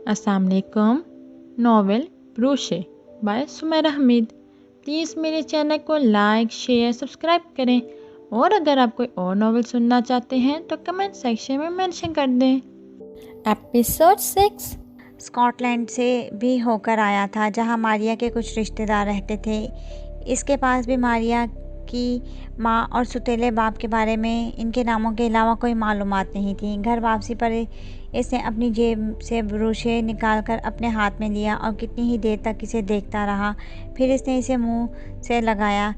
अस्सलाम वालेकुम। नॉवेल ब्रूशे बाय सुमेर हमीद। प्लीज़ मेरे चैनल को लाइक शेयर सब्सक्राइब करें और अगर आप कोई और नॉवेल सुनना चाहते हैं तो कमेंट सेक्शन में मेंशन कर दें। एपिसोड 6 स्कॉटलैंड से भी होकर आया था, जहां मारिया के कुछ रिश्तेदार रहते थे। इसके पास भी मारिया की माँ और सुतेले बाप के बारे में इनके नामों के अलावा कोई मालूमात नहीं थी। घर वापसी पर इसने अपनी जेब से ब्रूशे निकालकर अपने हाथ में लिया और कितनी ही देर तक इसे देखता रहा। फिर इसने इसे मुंह से लगाया।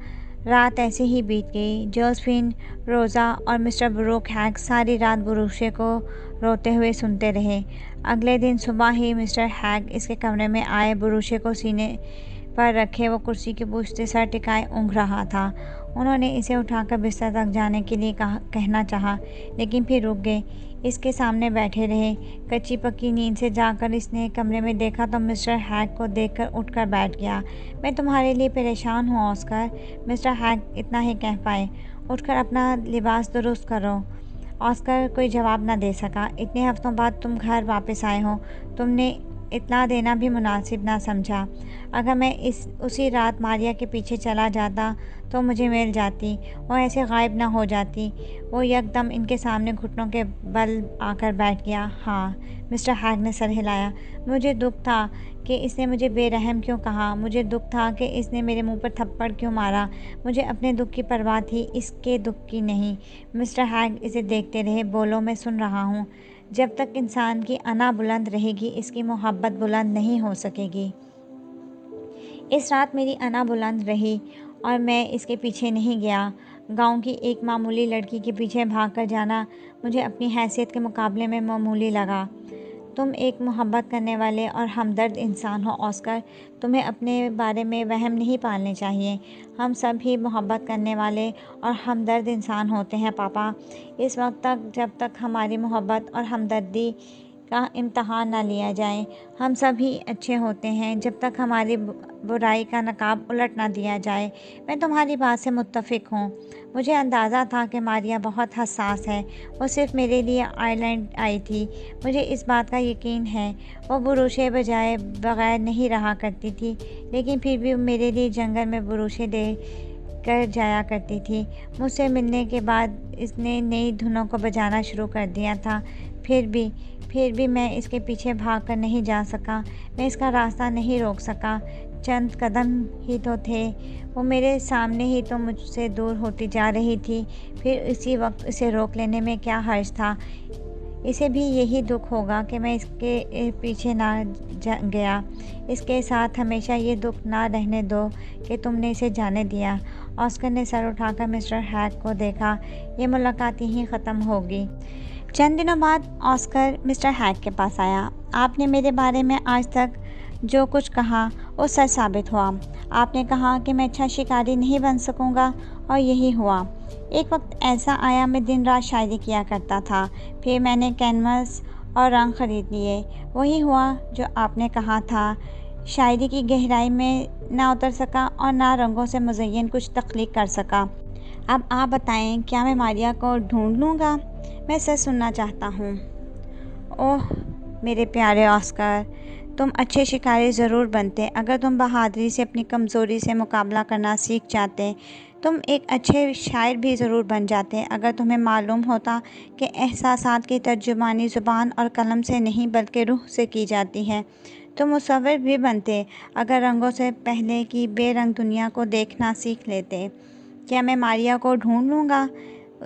रात ऐसे ही बीत गई। जोसेफिन, रोज़ा और मिस्टर ब्रूक हैग सारी रात ब्रूशे को रोते हुए सुनते रहे। अगले दिन सुबह ही मिस्टर हैग इसके कमरे में आए। ब्रूशे को सीने पर रखे वो कुर्सी के पूछते सर टिकाए ऊँघ रहा था। उन्होंने इसे उठाकर बिस्तर तक जाने के लिए कहना चाहा, लेकिन फिर रुक गए। इसके सामने बैठे रहे। कच्ची पक्की नींद से जाकर इसने कमरे में देखा तो मिस्टर हैग को देखकर उठकर बैठ गया। मैं तुम्हारे लिए परेशान हूँ ऑस्कर, मिस्टर हैग इतना ही कह पाए। उठकर अपना लिबास दुरुस्त करो। ऑस्कर कोई जवाब न दे सका। इतने हफ्तों बाद तुम घर वापस आए हो, तुमने इतना देना भी मुनासिब ना समझा। अगर मैं उसी रात मारिया के पीछे चला जाता तो मुझे मिल जाती। वो ऐसे गायब ना हो जाती। वो यकदम इनके सामने घुटनों के बल आकर बैठ गया। हाँ, मिस्टर हैग ने सर हिलाया। मुझे दुख था कि इसने मुझे बेरहम क्यों कहा। मुझे दुख था कि इसने मेरे मुंह पर थप्पड़ क्यों मारा। मुझे अपने दुख की परवाह थी, इसके दुख की नहीं। मिस्टर हैग इसे देखते रहे। बोलो, मैं सुन रहा हूँ। जब तक इंसान की अना बुलंद रहेगी, इसकी मोहब्बत बुलंद नहीं हो सकेगी। इस रात मेरी अना बुलंद रही और मैं इसके पीछे नहीं गया। गांव की एक मामूली लड़की के पीछे भागकर जाना मुझे अपनी हैसियत के मुकाबले में मामूली लगा। तुम एक मोहब्बत करने वाले और हमदर्द इंसान हो ऑस्कर। तुम्हें अपने बारे में वहम नहीं पालने चाहिए। हम सब ही मोहब्बत करने वाले और हमदर्द इंसान होते हैं पापा। इस वक्त तक जब तक हमारी मोहब्बत और हमदर्दी का इम्तहान ना लिया जाए, हम सब ही अच्छे होते हैं जब तक हमारी बुराई का नकाब उलट ना दिया जाए। मैं तुम्हारी बात से मुत्तफ़िक हूँ। मुझे अंदाज़ा था कि मारिया बहुत हसास है। वो सिर्फ मेरे लिए आयरलैंड आई थी, मुझे इस बात का यकीन है। वो बुरूशे बजाए बगैर नहीं रहा करती थी, लेकिन फिर भी मेरे लिए जंगल में बुरूशे दे कर जाया करती थी। मुझसे मिलने के बाद इसने नई धुनों को बजाना शुरू कर दिया था। फिर भी मैं इसके पीछे भागकर नहीं जा सका। मैं इसका रास्ता नहीं रोक सका। चंद कदम ही तो थे। वो मेरे सामने ही तो मुझसे दूर होती जा रही थी। फिर इसी वक्त इसे रोक लेने में क्या हर्ज था। इसे भी यही दुख होगा कि मैं इसके पीछे ना गया। इसके साथ हमेशा ये दुख ना रहने दो कि तुमने इसे जाने दिया। ऑस्कर ने सर उठाकर मिस्टर हैग को देखा। ये मुलाकात यहीं ख़त्म होगी। चंद दिनों बाद ऑस्कर मिस्टर हैग के पास आया। आपने मेरे बारे में आज तक जो कुछ कहा वो सच साबित हुआ। आपने कहा कि मैं अच्छा शिकारी नहीं बन सकूंगा और यही हुआ। एक वक्त ऐसा आया मैं दिन रात शायरी किया करता था। फिर मैंने कैनवस और रंग खरीद लिए। वही हुआ जो आपने कहा था। शायरी की गहराई में ना उतर सका और ना रंगों से मुज़य्यन कुछ तख्लीक कर सका। अब आप बताएं, क्या मैं मारिया को ढूंढ लूँगा? मैं सच सुनना चाहता हूँ। ओह मेरे प्यारे ऑस्कर, तुम अच्छे शिकारी ज़रूर बनते अगर तुम बहादुरी से अपनी कमज़ोरी से मुकाबला करना सीख जाते। तुम एक अच्छे शायर भी ज़रूर बन जाते अगर तुम्हें मालूम होता कि एहसासात की तर्जुमानी ज़ुबान और कलम से नहीं बल्कि रूह से की जाती है। तुम मुसव्विर भी बनते अगर रंगों से पहले की बेरंग दुनिया को देखना सीख लेते। क्या मैं मारिया को ढूंढ लूँगा?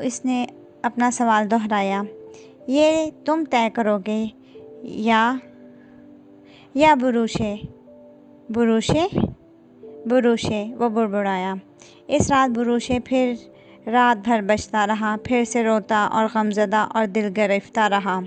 इसने अपना सवाल दोहराया। ये तुम तय करोगे या बुरूशे? बुरूशे? बुरूशे, वो बुड़बुड़ाया। इस रात बुरूशे फिर रात भर बजता रहा, फिर से रोता और गमज़दा और दिल गिरफ्ता रहा।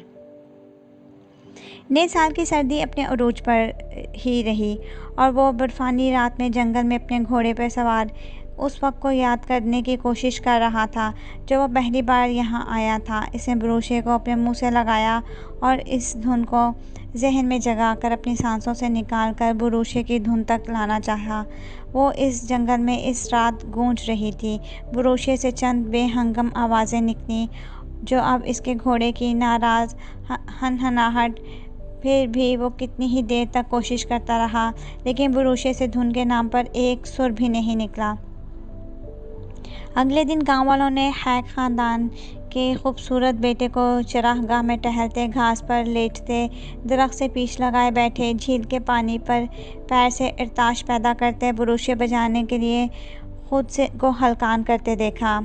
नए साल की सर्दी अपने उरूज पर ही रही और वो बर्फ़ानी रात में जंगल में अपने घोड़े पर सवार उस वक्त को याद करने की कोशिश कर रहा था जब वो पहली बार यहाँ आया था। इसने ब्रोशे को अपने मुंह से लगाया और इस धुन को जहन में जगा कर अपनी सांसों से निकाल कर ब्रोशे की धुन तक लाना चाहा। वो इस जंगल में इस रात गूंज रही थी। ब्रोशे से चंद बेहंगम आवाज़ें निकली जो अब इसके घोड़े की नाराज़ हनहनाहट फिर भी वो कितनी ही देर तक कोशिश करता रहा, लेकिन बुरुशे से धुन के नाम पर एक सुर भी नहीं निकला। अगले दिन गांव वालों ने हैक ख़ानदान के खूबसूरत बेटे को चरागाह में टहलते, घास पर लेटते, दरख्त से पीछ लगाए बैठे, झील के पानी पर पैर से इर्ताश पैदा करते, बुरुशे बजाने के लिए खुद से को हलकान करते देखा।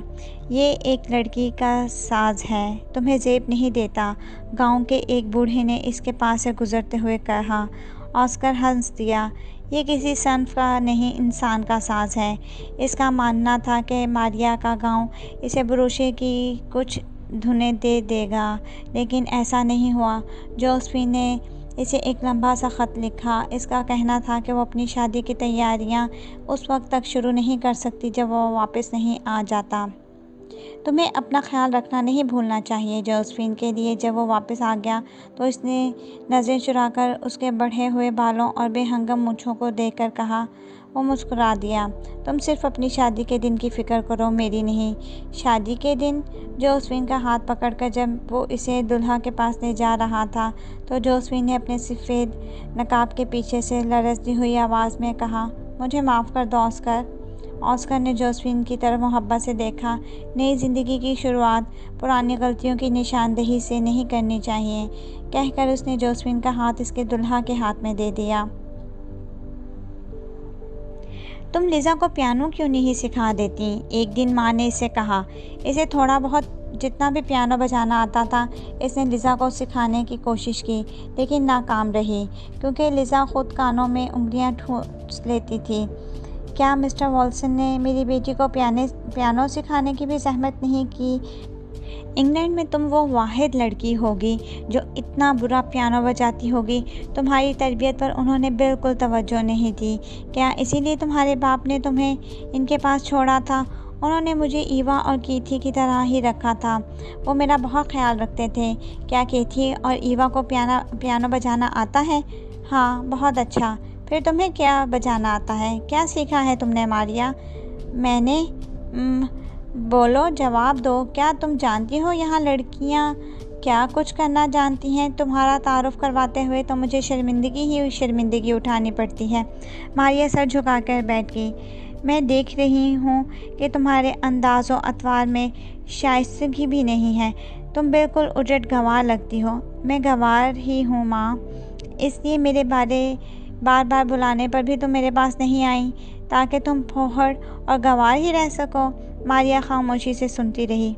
ये एक लड़की का साज है, तुम्हें जेब नहीं देता, गांव के एक बूढ़े ने इसके पास से गुजरते हुए कहा। ऑस्कर हंस दिया। ये किसी सन्फ का नहीं, इंसान का साज है। इसका मानना था कि मारिया का गांव इसे बुरुशे की कुछ धुनें दे देगा, लेकिन ऐसा नहीं हुआ। जोसेफिन ने इसे एक लंबा सा ख़त लिखा। इसका कहना था कि वो अपनी शादी की तैयारियां उस वक्त तक शुरू नहीं कर सकती जब वो वापस नहीं आ जाता। तुम्हें अपना ख्याल रखना नहीं भूलना चाहिए जोसेफिन के लिए। जब वो वापस आ गया तो इसने नज़रें चुराकर उसके बढ़े हुए बालों और बेहंगम मूँछों को देखकर कहा। वो मुस्कुरा दिया। तुम सिर्फ अपनी शादी के दिन की फ़िक्र करो, मेरी नहीं। शादी के दिन? जोसेफिन का हाथ पकड़कर जब वो इसे दुल्हा के पास ले जा रहा था तो जोसेफिन ने अपने सफ़ेद नकाब के पीछे से लरजती हुई आवाज़ में कहा, मुझे माफ़ कर दो ऑस्कर। ऑस्कर ने जोसेफिन की तरफ मोहब्बत से देखा। नई ज़िंदगी की शुरुआत पुरानी गलतियों की निशानदेही से नहीं करनी चाहिए, कहकर उसने जोसेफिन का हाथ इसके दुल्हा के हाथ में दे दिया। तुम लिज़ा को पियानो क्यों नहीं सिखा देती? एक दिन माँ ने इससे कहा। इसे थोड़ा बहुत जितना भी पियानो बजाना आता था, इसने लिज़ा को सिखाने की कोशिश की, लेकिन नाकाम रही, क्योंकि लिज़ा खुद कानों में उंगलियां ठूंस लेती थी। क्या मिस्टर वॉल्सन ने मेरी बेटी को पियानो सिखाने की भी ज़हमत नहीं की? इंग्लैंड में तुम वो वाहिद लड़की होगी जो इतना बुरा पियानो बजाती होगी। तुम्हारी तरबियत पर उन्होंने बिल्कुल तवज्जो नहीं दी। क्या इसीलिए तुम्हारे बाप ने तुम्हें इनके पास छोड़ा था? उन्होंने मुझे ईवा और केथी की तरह ही रखा था। वो मेरा बहुत ख्याल रखते थे। क्या केथी और ईवा को पियानो बजाना आता है? हाँ, बहुत अच्छा। फिर तुम्हें क्या बजाना आता है? क्या सीखा है तुमने मारिया? मैंने बोलो, जवाब दो। क्या तुम जानती हो यहाँ लड़कियाँ क्या कुछ करना जानती हैं? तुम्हारा तारुफ करवाते हुए तो मुझे शर्मिंदगी उठानी पड़ती है। मारिया सर झुकाकर बैठ गई। मैं देख रही हूँ कि तुम्हारे अंदाज़ो अतवार में शाइस्तगी भी नहीं है। तुम बिल्कुल उजट गंवार लगती हो। मैं गंवार ही हूँ माँ, इसलिए मेरे बार बार बुलाने पर भी तुम मेरे पास नहीं आई, ताकि तुम फौहड़ और गंवार ही रह सको। मारिया खामोशी से सुनती रही।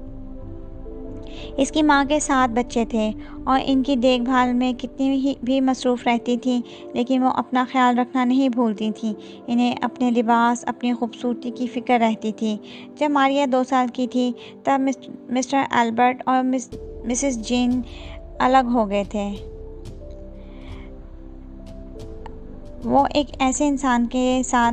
इसकी माँ के 7 बच्चे थे और इनकी देखभाल में कितनी भी मसरूफ़ रहती थी, लेकिन वो अपना ख्याल रखना नहीं भूलती थी। इन्हें अपने लिबास, अपनी खूबसूरती की फ़िक्र रहती थी। जब मारिया 2 साल की थी तब मिस्टर एल्बर्ट और मिसेस जीन अलग हो गए थे। वो एक ऐसे इंसान के साथ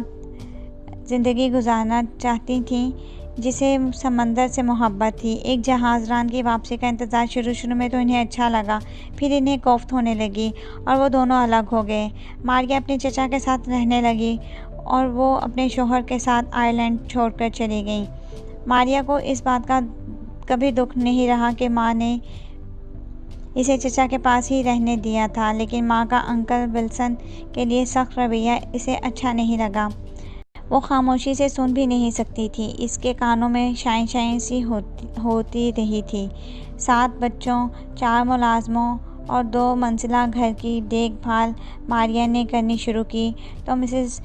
ज़िंदगी गुजारना चाहती थी जिसे समंदर से मोहब्बत थी। एक जहाज़रान की वापसी का इंतज़ार शुरू में तो इन्हें अच्छा लगा, फिर इन्हें कोफ्त होने लगी और वो दोनों अलग हो गए। मारिया अपने चचा के साथ रहने लगी और वो अपने शोहर के साथ आयरलैंड छोड़कर चली गई। मारिया को इस बात का कभी दुख नहीं रहा कि माँ ने इसे चचा के पास ही रहने दिया था, लेकिन माँ का अंकल विल्सन के लिए सख्त रवैया इसे अच्छा नहीं लगा। वो खामोशी से सुन भी नहीं सकती थी। इसके कानों में शाइन सी होती रही थी। 7 बच्चों, 4 मुलाजमों और 2 मंजिला घर की देखभाल मारिया ने करनी शुरू की तो मिसेस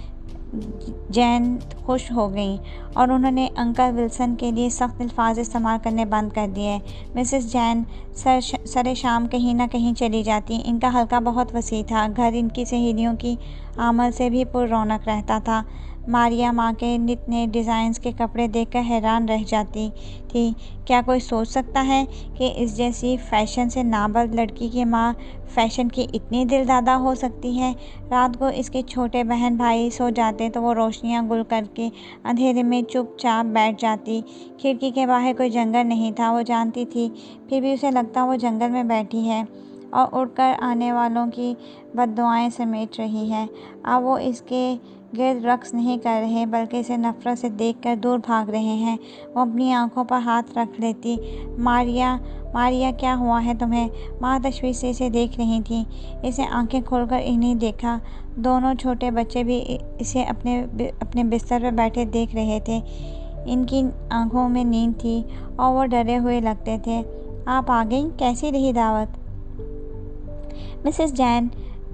जैन खुश हो गई और उन्होंने अंकल विल्सन के लिए सख्त अल्फाज इस्तेमाल करने बंद कर दिए। मिसेस जैन सरे शाम कहीं ना कहीं चली जाती। इनका हल्का बहुत वसी था। घर इनकी सहेलियों की आमद से भी पुर रौनक रहता था। मारिया माँ के नित नए डिज़ाइंस के कपड़े देखकर हैरान रह जाती थी। क्या कोई सोच सकता है कि इस जैसी फ़ैशन से नाबालिग लड़की की माँ फ़ैशन की इतनी दिलदादा हो सकती है? रात को इसके छोटे बहन भाई सो जाते तो वो रोशनियाँ गुल करके अंधेरे में चुपचाप बैठ जाती। खिड़की के बाहर कोई जंगल नहीं था, वो जानती थी, फिर भी उसे लगता वो जंगल में बैठी है और उड़कर आने वालों की बद्दुआएं समेट रही है। अब वो इसके गिर्द रक्स नहीं कर रहे, बल्कि इसे नफ़रत से देखकर दूर भाग रहे हैं। वो अपनी आंखों पर हाथ रख लेती। मारिया मारिया, क्या हुआ है तुम्हें? माँ तशवीश से इसे देख रही थी। इसे आंखें खोलकर इन्हें देखा। दोनों छोटे बच्चे भी इसे अपने बिस्तर पर बैठे देख रहे थे। इनकी आंखों में नींद थी और वो डरे हुए लगते थे। आप आ गईं? कैसी रही दावत? मिसेस जैन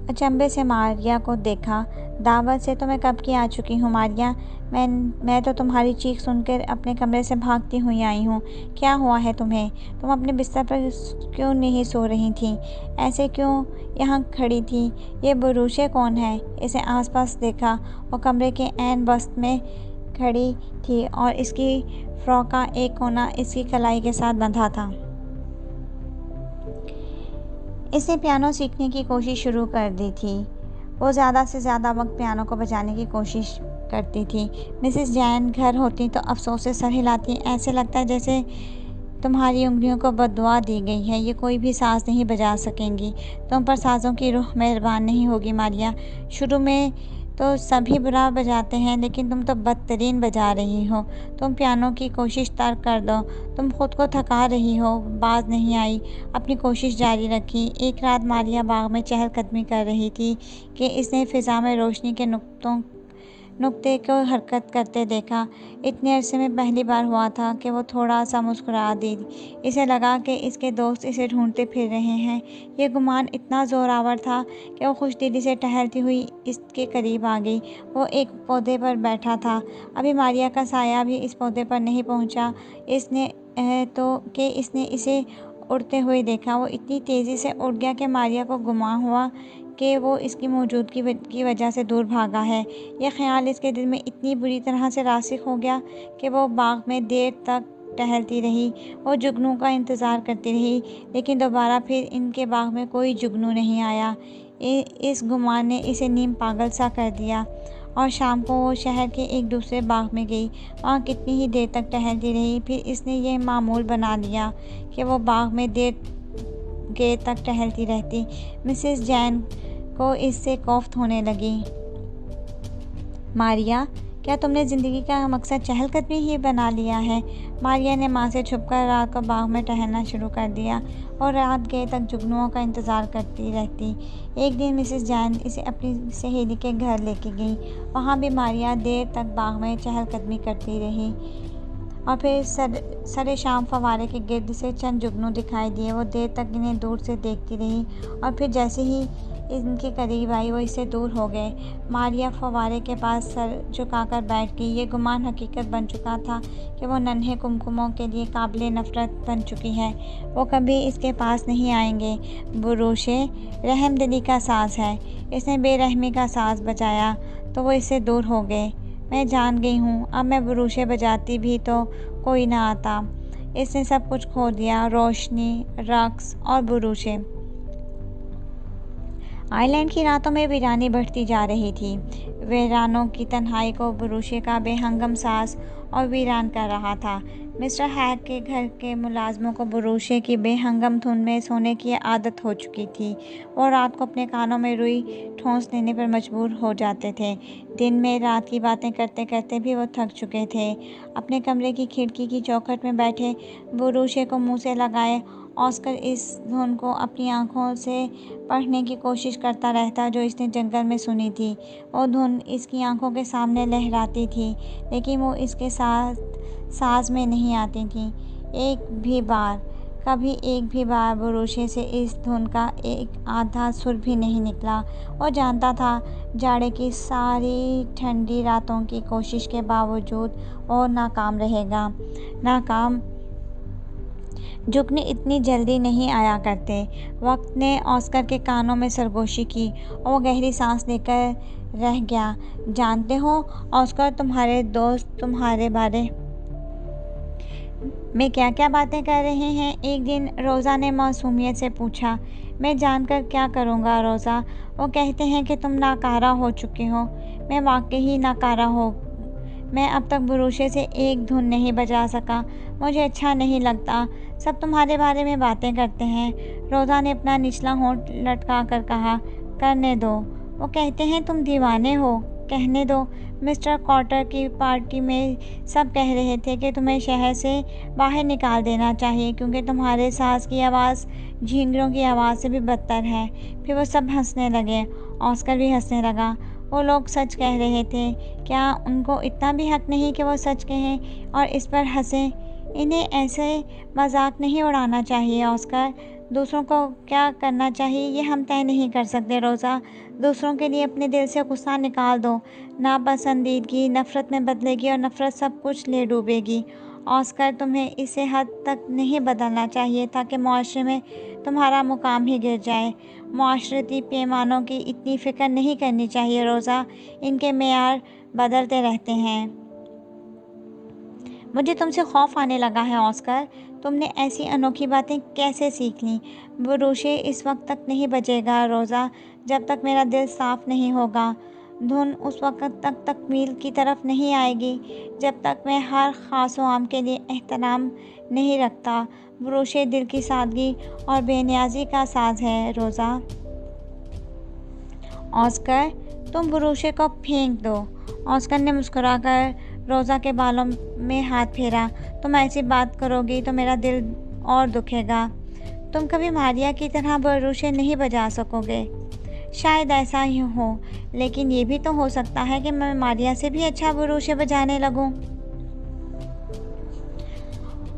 अचंभे से मारिया को देखा। दावत से तो मैं कब की आ चुकी हूँ मारिया। मैं तो तुम्हारी चीख सुनकर अपने कमरे से भागती हुई आई हूँ। क्या हुआ है तुम्हें? तुम अपने बिस्तर पर क्यों नहीं सो रही थी? ऐसे क्यों यहाँ खड़ी थी? ये बुरूशे कौन है? इसे आसपास देखा। वो कमरे के ऐन वस्त में खड़ी थी और इसकी फ्रॉक का एक कोना इसकी कलाई के साथ बंधा था। इसने पियानो सीखने की कोशिश शुरू कर दी थी। वो ज़्यादा से ज़्यादा वक्त पियानो को बजाने की कोशिश करती थी। मिसेस जैन घर होती तो अफसोस से सर हिलाती। ऐसे लगता है जैसे तुम्हारी उंगलियों को बद्दुआ दी गई है। ये कोई भी साज़ नहीं बजा सकेंगी। तुम पर साज़ों की रूह मेहरबान नहीं होगी मारिया। शुरू में तो सभी बुरा बजाते हैं, लेकिन तुम तो बदतरीन बजा रही हो। तुम पियानो की कोशिश तर्क कर दो। तुम खुद को थका रही हो। बाज नहीं आई। अपनी कोशिश जारी रखी। एक रात मारिया बाग में चहलकदमी कर रही थी कि इसने फ़िज़ा में रोशनी के नुक्ते को हरकत करते देखा। इतने अरसे में पहली बार हुआ था कि वो थोड़ा सा मुस्कुरा दी। इसे लगा कि इसके दोस्त इसे ढूंढते फिर रहे हैं। ये गुमान इतना ज़ोरावर था कि वो खुशदिली से टहलती हुई इसके करीब आ गई। वो एक पौधे पर बैठा था। अभी मारिया का साया भी इस पौधे पर नहीं पहुंचा। इसने इसे उड़ते हुए देखा। वो इतनी तेज़ी से उड़ गया कि मारिया को गुमान हुआ कि वो इसकी मौजूदगी की वजह से दूर भागा है। यह ख्याल इसके दिल में इतनी बुरी तरह से रासिख हो गया कि वो बाग में देर तक टहलती रही। वो जुगनू का इंतज़ार करती रही, लेकिन दोबारा फिर इनके बाग में कोई जुगनू नहीं आया। इस गुमान ने इसे नीम पागल सा कर दिया और शाम को वो शहर के एक दूसरे बाग में गई। वहाँ कितनी ही देर तक टहलती रही। फिर इसने ये मामूल बना लिया कि वो बाग में देर तक टहलती रहती। मिसेस जैन को इससे कोफ्त होने लगी। मारिया, क्या तुमने ज़िंदगी का मकसद चहलकदमी ही बना लिया है? मारिया ने माँ से छुपकर रात को बाग में टहलना शुरू कर दिया और रात गए तक जुगनुओं का इंतज़ार करती रहती। एक दिन मिसेस जैन इसे अपनी सहेली के घर लेके गई। वहाँ भी मारिया देर तक बाग में चहलकदमी करती रही और फिर सरे शाम फवारे के गिर्द से चंद जुगनू दिखाई दिए। वो देर तक इन्हें दूर से देखती रही और फिर जैसे ही इनके करीब आई वो इससे दूर हो गए। मारिया फवारे के पास सर झुकाकर बैठ गई। ये गुमान हकीकत बन चुका था कि वो नन्हे कुमकुमों के लिए काबिले नफ़रत बन चुकी है। वो कभी इसके पास नहीं आएंगे। बुरूशे रहमदिली का साज़ है। इसने बेरहमी का साज़ बजाया तो वो इससे दूर हो गए। मैं जान गई हूँ, अब मैं बुरूशे बजाती भी तो कोई ना आता। इसने सब कुछ खो दिया, रोशनी, रक्स और बुरूशे। आइलैंड की रातों में वीरानी बढ़ती जा रही थी। वीरानों की तन्हाई को बुरूशे का बेहंगम साज और वीरान कर रहा था। मिस्टर हैग के घर के मुलाजमों को बुरूशे की बेहंगम धुन में सोने की आदत हो चुकी थी। वो रात को अपने कानों में रुई ठोंस लेने पर मजबूर हो जाते थे। दिन में रात की बातें करते करते भी वो थक चुके थे। अपने कमरे की खिड़की की चौखट में बैठे बुरूशे को मुँह से लगाए ऑस्कर इस धुन को अपनी आँखों से पढ़ने की कोशिश करता रहता जो इसने जंगल में सुनी थी। वो धुन इसकी आँखों के सामने लहराती थी, लेकिन वो इसके साथ साज में नहीं आती थी। कभी एक भी बार बुरूशे से इस धुन का एक आधा सुर भी नहीं निकला। वो जानता था जाड़े की सारी ठंडी रातों की कोशिश के बावजूद वो नाकाम रहेगा। नाकाम जुगनू इतनी जल्दी नहीं आया करते। वक्त ने ऑस्कर के कानों में सरगोशी की और वो गहरी सांस लेकर रह गया। जानते हो ऑस्कर, तुम्हारे दोस्त तुम्हारे बारे में क्या क्या बातें कर रहे हैं? एक दिन रोज़ा ने मासूमियत से पूछा। मैं जानकर क्या करूँगा रोज़ा? वो कहते हैं कि तुम नाकारा हो चुके हो। मैं वाकई ही नाकारा हो। मैं अब तक बुरूशे से एक धुन नहीं बजा सका। मुझे अच्छा नहीं लगता। सब तुम्हारे बारे में बातें करते हैं। रोज़ा ने अपना निचला होंठ लटका कर कहा। करने दो। वो कहते हैं तुम दीवाने हो। कहने दो। मिस्टर कॉर्टर की पार्टी में सब कह रहे थे कि तुम्हें शहर से बाहर निकाल देना चाहिए क्योंकि तुम्हारे सास की आवाज़ झींगरों की आवाज़ से भी बदतर है। फिर वो सब हंसने लगे। ऑस्कर भी हंसने लगा। वो लोग सच कह रहे थे। क्या उनको इतना भी हक नहीं कि वो सच कहें और इस पर हंसें? इन्हें ऐसे मजाक नहीं उड़ाना चाहिए ऑस्कर। दूसरों को क्या करना चाहिए ये हम तय नहीं कर सकते रोज़ा। दूसरों के लिए अपने दिल से गुस्सा निकाल दो। नापसंदीदगी नफ़रत में बदलेगी और नफ़रत सब कुछ ले डूबेगी। ऑस्कर, तुम्हें इसे हद तक नहीं बदलना चाहिए ताकि मुआशरे में तुम्हारा मुकाम ही गिर जाए। मुआशरती पैमानों की इतनी फ़िक्र नहीं करनी चाहिए रोज़ा। इनके मेयार बदलते रहते हैं। मुझे तुमसे खौफ आने लगा है ऑस्कर। तुमने ऐसी अनोखी बातें कैसे सीख लीं? बुरूशे इस वक्त तक नहीं बजेगा रोज़ा जब तक मेरा दिल साफ़ नहीं होगा। धुन उस वक्त तक तकमील की तरफ नहीं आएगी जब तक मैं हर ख़ास व आम के लिए एहतराम नहीं रखता। बुरूशे दिल की सादगी और बेनियाजी का साज है रोज़ा। ऑस्कर, तुम बुरूशे को फेंक दो। ऑस्कर ने मुस्कुराकर रोज़ा के बालों में हाथ फेरा। तुम ऐसी बात करोगी तो मेरा दिल और दुखेगा। तुम कभी मारिया की तरह बुरूशे नहीं बजा सकोगे। शायद ऐसा ही हो, लेकिन ये भी तो हो सकता है कि मैं मारिया से भी अच्छा बुरूशे बजाने लगूं।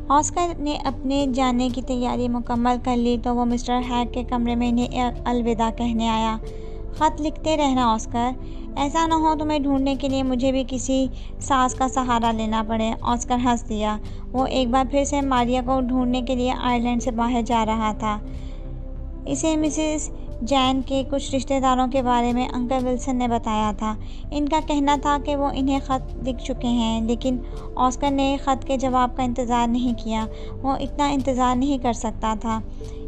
ऑस्कर ने अपने जाने की तैयारी मुकम्मल कर ली तो वो मिस्टर हैग के कमरे में इन्हें अलविदा कहने आया। ख़त लिखते रहना ऑस्कर। ऐसा ना हो तुम्हें ढूंढने के लिए मुझे भी किसी सास का सहारा लेना पड़े। ऑस्कर हंस दिया। वो एक बार फिर से मारिया को ढूंढने के लिए आयरलैंड से बाहर जा रहा था। इसे मिसेस जैन के कुछ रिश्तेदारों के बारे में अंकल विल्सन ने बताया था। इनका कहना था कि वो इन्हें ख़त लिख चुके हैं, लेकिन ऑस्कर ने ख़त के जवाब का इंतज़ार नहीं किया। वो इतना इंतज़ार नहीं कर सकता था।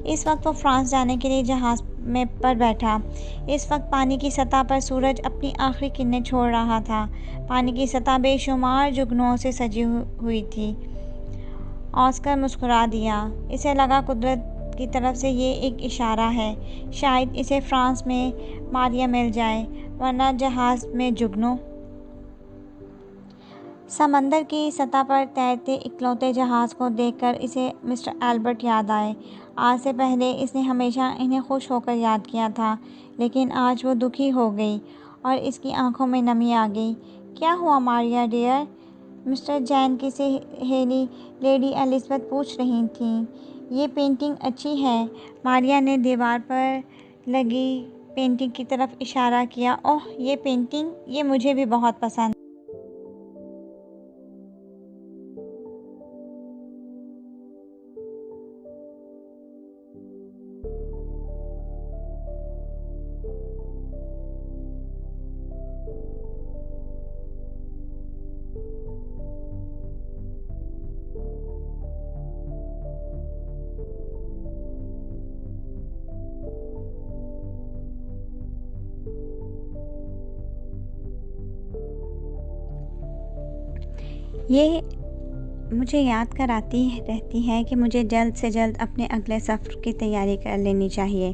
इस वक्त वो फ्रांस जाने के लिए जहाज़ में पर बैठा। इस वक्त पानी की सतह पर सूरज अपनी आखिरी किरणें छोड़ रहा था। पानी की सतह बेशुमार जुगनुओं से सजी हुई थी। ऑस्कर मुस्कुरा दिया। इसे लगा कुदरत की तरफ से ये एक इशारा है। शायद इसे फ्रांस में मारिया मिल जाए, वरना जहाज़ में जुगनू। समंदर की सतह पर तैरते इकलौते जहाज़ को देखकर इसे मिस्टर एल्बर्ट याद आए। आज से पहले इसने हमेशा इन्हें खुश होकर याद किया था, लेकिन आज वो दुखी हो गई और इसकी आंखों में नमी आ गई। क्या हुआ मारिया डियर? मिस्टर जैन की सहेली लेडी एलिज़ाबेथ पूछ रही थीं। ये पेंटिंग अच्छी है। मारिया ने दीवार पर लगी पेंटिंग की तरफ इशारा किया। ओह, ये पेंटिंग, ये मुझे भी बहुत पसंद। ये मुझे याद कराती रहती है कि मुझे जल्द से जल्द अपने अगले सफ़र की तैयारी कर लेनी चाहिए।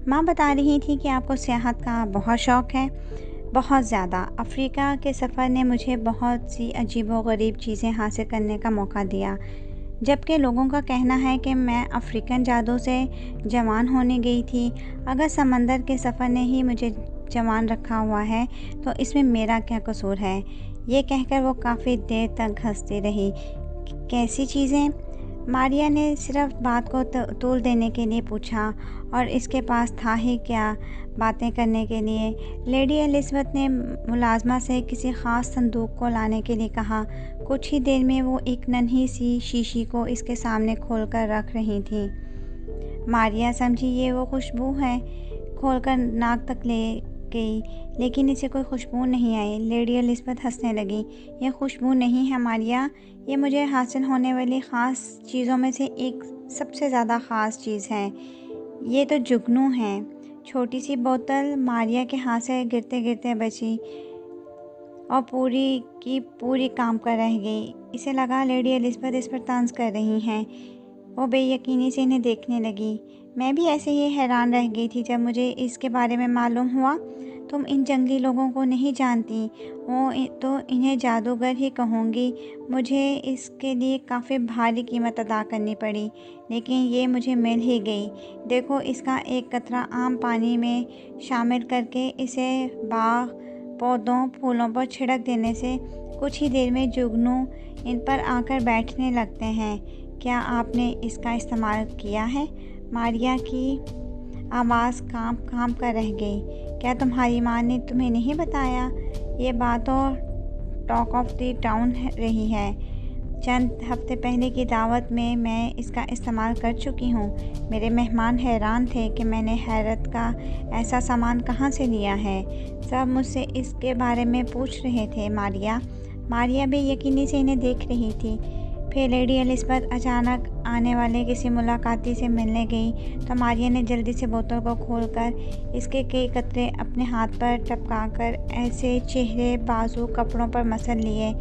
माँ बता रही थी कि आपको सियाहत का बहुत शौक़ है। बहुत ज़्यादा। अफ्रीका के सफ़र ने मुझे बहुत सी अजीबो-गरीब चीज़ें हासिल करने का मौका दिया, जबकि लोगों का कहना है कि मैं अफ्रीकन जादू से जवान होने गई थी। अगर समंदर के सफ़र ने ही मुझे जवान रखा हुआ है तो इसमें मेरा क्या कसूर है? ये कहकर वो काफ़ी देर तक हंसती रही। कैसी चीज़ें? मारिया ने सिर्फ बात को तूल देने के लिए पूछा, और इसके पास था ही क्या बातें करने के लिए। लेडी एलिज़ाबेथ ने मुलाजमा से किसी ख़ास संदूक को लाने के लिए कहा। कुछ ही देर में वो एक नन्ही सी शीशी को इसके सामने खोलकर रख रही थी। मारिया समझी ये वो खुशबू है। खोलकर नाक तक ले गई, लेकिन इसे कोई खुशबू नहीं आई। लेडी एलिज़ाबेथ हंसने लगी। ये खुशबू नहीं है मारिया, ये मुझे हासिल होने वाली ख़ास चीज़ों में से एक सबसे ज़्यादा ख़ास चीज़ है। ये तो जुगनू है। छोटी सी बोतल मारिया के हाथ से गिरते गिरते बची और पूरी की पूरी काम कर रह गई। इसे लगा लेडी एलिज़ाबेथ इस पर तंज कर रही हैं। वो बेयकीनी से इन्हें देखने लगी। मैं भी ऐसे ही हैरान रह गई थी जब मुझे इसके बारे में मालूम हुआ। तुम इन जंगली लोगों को नहीं जानती, तो इन्हें जादूगर ही कहूँगी। मुझे इसके लिए काफ़ी भारी कीमत अदा करनी पड़ी, लेकिन ये मुझे मिल ही गई। देखो, इसका एक कतरा आम पानी में शामिल करके इसे बाग, पौधों, फूलों पर छिड़क देने से कुछ ही देर में जुगनू इन पर आकर बैठने लगते हैं। क्या आपने इसका इस्तेमाल किया है? मारिया की आवाज़ काँप कर रह गई। क्या तुम्हारी माँ ने तुम्हें नहीं बताया? ये बात और टॉक ऑफ द टाउन रही है। चंद हफ्ते पहले की दावत में मैं इसका इस्तेमाल कर चुकी हूँ। मेरे मेहमान हैरान थे कि मैंने हैरत का ऐसा सामान कहाँ से लिया है। सब मुझसे इसके बारे में पूछ रहे थे। मारिया भी यकीनी से इन्हें देख रही थी। फिर लेडी एलिज़ाबेथ अचानक आने वाले किसी मुलाकाती से मिलने गई तो मारिया ने जल्दी से बोतल को खोलकर इसके कई कतरे अपने हाथ पर टपकाकर ऐसे चेहरे, बाजू, कपड़ों पर मसल लिए।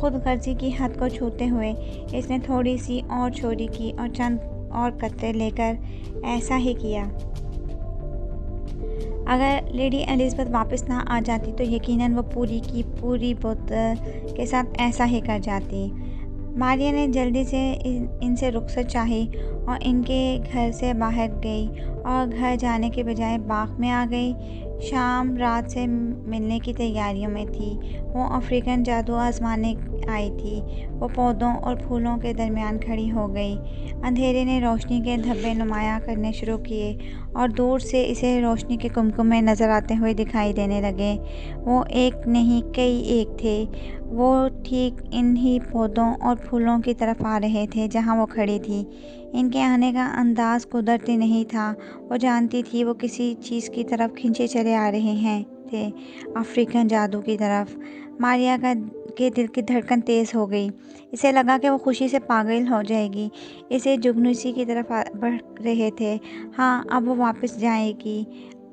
खुद गर्जी की हद को छूते हुए इसने थोड़ी सी और चोरी की और चंद और कतरे लेकर ऐसा ही किया। अगर लेडी एलिज़ाबेथ वापस ना आ जाती तो यकीनन वो पूरी की पूरी बोतल के साथ ऐसा ही कर जाती। मारिया ने जल्दी से इनसे रुखसत चाही और इनके घर से बाहर गई और घर जाने के बजाय बाग में आ गई। शाम रात से मिलने की तैयारियों में थी। वो अफ्रीकन जादू आजमाने आई थी। वो पौधों और फूलों के दरमियान खड़ी हो गई। अंधेरे ने रोशनी के धब्बे नुमाया करने शुरू किए और दूर से इसे रोशनी के कुमकुमे नज़र आते हुए दिखाई देने लगे। वो एक नहीं, कई एक थे। वो ठीक इन्हीं पौधों और फूलों की तरफ आ रहे थे जहाँ वो खड़ी थी। इनके आने का अंदाज़ कुदरती नहीं था। वो जानती थी वो किसी चीज़ की तरफ खींचे चले आ रहे थे, अफ्रीकन जादू की तरफ। मारिया के दिल की धड़कन तेज़ हो गई। इसे लगा कि वो खुशी से पागल हो जाएगी। इसे जुगनूसी की तरफ बढ़ रहे थे। हाँ, अब वो वापस जाएगी,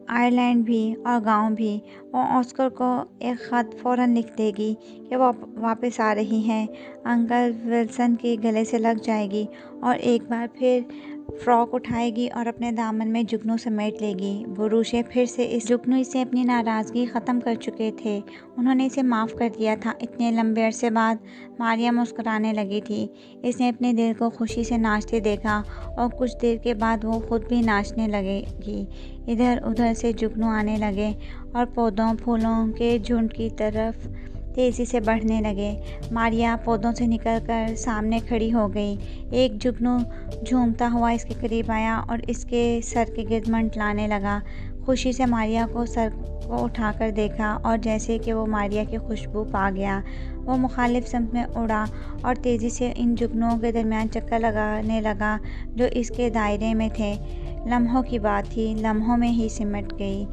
आयरलैंड भी और गांव भी। वो ऑस्कर को एक ख़त फ़ौरन लिख देगी कि वो वापस आ रही हैं। अंकल विल्सन के गले से लग जाएगी और एक बार फिर फ्रॉक उठाएगी और अपने दामन में जुगनू समेट लेगी। बुरुशे फिर से इस जुगनू से अपनी नाराज़गी ख़त्म कर चुके थे। उन्होंने इसे माफ़ कर दिया था। इतने लंबे अरसे बाद मारिया मुस्कुराने लगी थी। इसने अपने दिल को खुशी से नाचते देखा और कुछ देर के बाद वो खुद भी नाचने लगेगी। इधर उधर से जुगनू आने लगे और पौधों, फूलों के झुंड की तरफ तेज़ी से बढ़ने लगे। मारिया पौधों से निकलकर सामने खड़ी हो गई। एक जुगनू झूमता हुआ इसके करीब आया और इसके सर के गिर्द मंडलाने लगा। खुशी से मारिया को सर को उठाकर देखा और जैसे कि वो मारिया की खुशबू पा गया, वो मुखालिफ समत में उड़ा और तेज़ी से इन जुगनुओं के दरमियान चक्कर लगाने लगा जो इसके दायरे में थे। लम्हों की बात थी, लम्हों में ही सिमट गई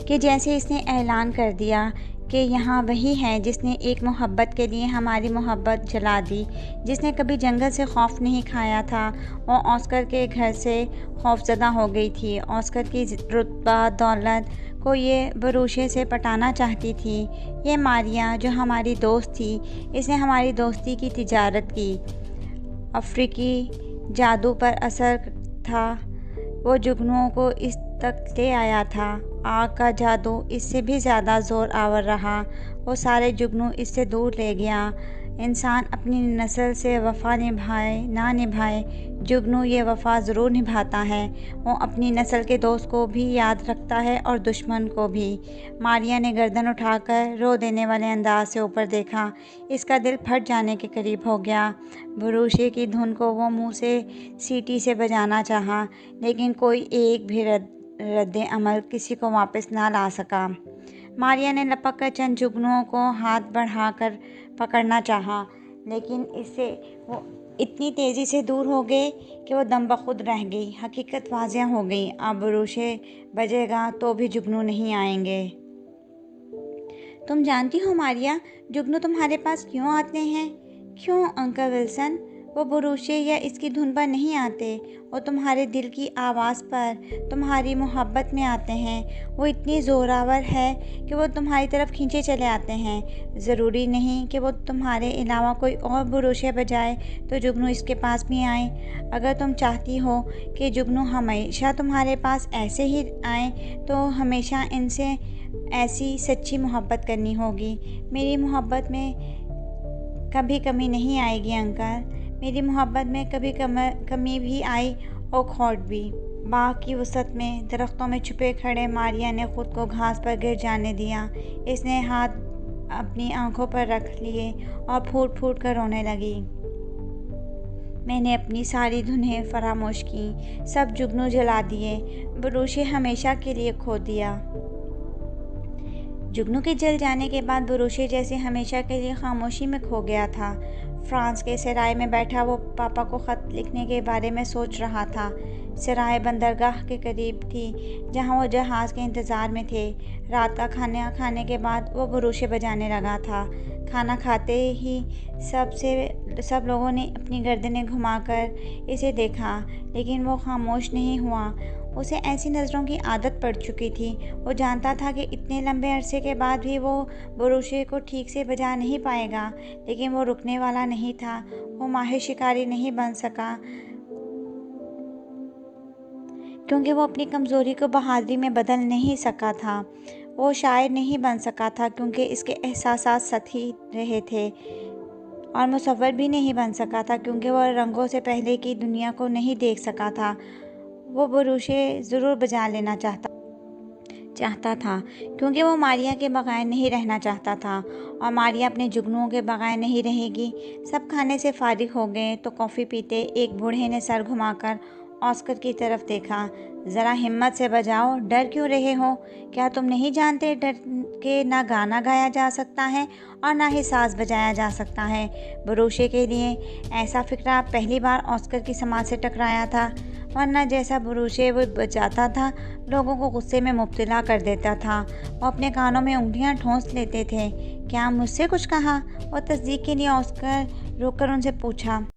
कि जैसे इसने ऐलान कर दिया कि यहाँ वही है जिसने एक मोहब्बत के लिए हमारी मोहब्बत जला दी, जिसने कभी जंगल से खौफ नहीं खाया था। वो ऑस्कर के घर से खौफजदा हो गई थी। ऑस्कर की रुतबा दौलत को ये बुरुशे से पटाना चाहती थी। ये मारिया जो हमारी दोस्त थी, इसने हमारी दोस्ती की तिजारत की। अफ्रीकी जादू पर असर था, वो जुगनुओं को इस तक ले आया था। आग का जादू इससे भी ज़्यादा ज़ोर आवर रहा। वो सारे जुगनू इससे दूर ले गया। इंसान अपनी नस्ल से वफ़ा निभाए ना निभाए, जुगनू ये वफ़ा ज़रूर निभाता है। वो अपनी नस्ल के दोस्त को भी याद रखता है और दुश्मन को भी। मारिया ने गर्दन उठाकर रो देने वाले अंदाज से ऊपर देखा। इसका दिल फट जाने के करीब हो गया। बुरुशे की धुन को वो मुंह से सीटी से बजाना चाहा, लेकिन कोई एक भी रद्द अमल किसी को वापस ना ला सका। मारिया ने लपक कर चंद जुगनुओं को हाथ बढ़ाकर पकड़ना चाहा, लेकिन इससे वो इतनी तेज़ी से दूर हो गए कि वो दम बखुद रह गई। हकीकत वाज़ेह हो गई, अब बुरुशे बजेगा तो भी जुगनू नहीं आएंगे। तुम जानती हो मारिया, जुगनू तुम्हारे पास क्यों आते हैं? क्यों अंकल विल्सन? वो बुरुशे या इसकी धुन पर नहीं आते, वो तुम्हारे दिल की आवाज़ पर, तुम्हारी मोहब्बत में आते हैं। वो इतनी ज़ोरावर है कि वो तुम्हारी तरफ खींचे चले आते हैं। ज़रूरी नहीं कि वो तुम्हारे अलावा कोई और बुरुशे बजाए तो जुगनू इसके पास भी आए। अगर तुम चाहती हो कि जुगनू हमेशा तुम्हारे पास ऐसे ही आए तो हमेशा इनसे ऐसी सच्ची मोहब्बत करनी होगी। मेरी मोहब्बत में कभी कमी नहीं आएगी अंकल। मेरी मोहब्बत में कभी कमी भी आई और खोट भी। बाग की वसत में दरख्तों में छुपे खड़े मारिया ने खुद को घास पर गिर जाने दिया। इसने हाथ अपनी आंखों पर रख लिए और फूट फूट कर रोने लगी। मैंने अपनी सारी धुनें फरामोश की, सब जुगनू जला दिए, बरूशे हमेशा के लिए खो दिया। जुगनू के जल जाने के बाद बरूशे जैसे हमेशा के लिए खामोशी में खो गया था। फ्रांस के सराय में बैठा वो पापा को ख़त लिखने के बारे में सोच रहा था। सराय बंदरगाह के करीब थी, जहाँ वो जहाज़ के इंतज़ार में थे। रात का खाना खाने के बाद वो बरूशे बजाने लगा था। खाना खाते ही सब लोगों ने अपनी गर्दनें घुमाकर इसे देखा, लेकिन वो खामोश नहीं हुआ। उसे ऐसी नज़रों की आदत पड़ चुकी थी। वो जानता था कि इतने लंबे अरसे के बाद भी वो बरूशे को ठीक से बजा नहीं पाएगा, लेकिन वो रुकने वाला नहीं था। वो माहिर शिकारी नहीं बन सका, क्योंकि वो अपनी कमज़ोरी को बहादुरी में बदल नहीं सका था। वो शायर नहीं बन सका था, क्योंकि इसके एहसासात सतही रहे थे। और मुसव्विर भी नहीं बन सका था, क्योंकि वह रंगों से पहले की दुनिया को नहीं देख सका था। वो बरूशे ज़रूर बजा लेना चाहता था, क्योंकि वो मारिया के बगैर नहीं रहना चाहता था, और मारिया अपने जुगनुओं के बगैर नहीं रहेगी। सब खाने से फारिग हो गए तो कॉफ़ी पीते एक बूढ़े ने सर घुमाकर ऑस्कर की तरफ देखा। ज़रा हिम्मत से बजाओ, डर क्यों रहे हो? क्या तुम नहीं जानते डर के ना गाना गाया जा सकता है और ना ही साज़ बजाया जा सकता है? बरूशे के लिए ऐसा फ़िक्रा पहली बार ऑस्कर की समाज से टकराया था, वरना जैसा बरूशे वो बजाता था लोगों को गुस्से में मुब्तला कर देता था। वो अपने कानों में उंगलियां ठोंस लेते थे। क्या मुझसे कुछ कहा? वो तस्दीक के लिए ऑस्कर रुककर उनसे पूछा।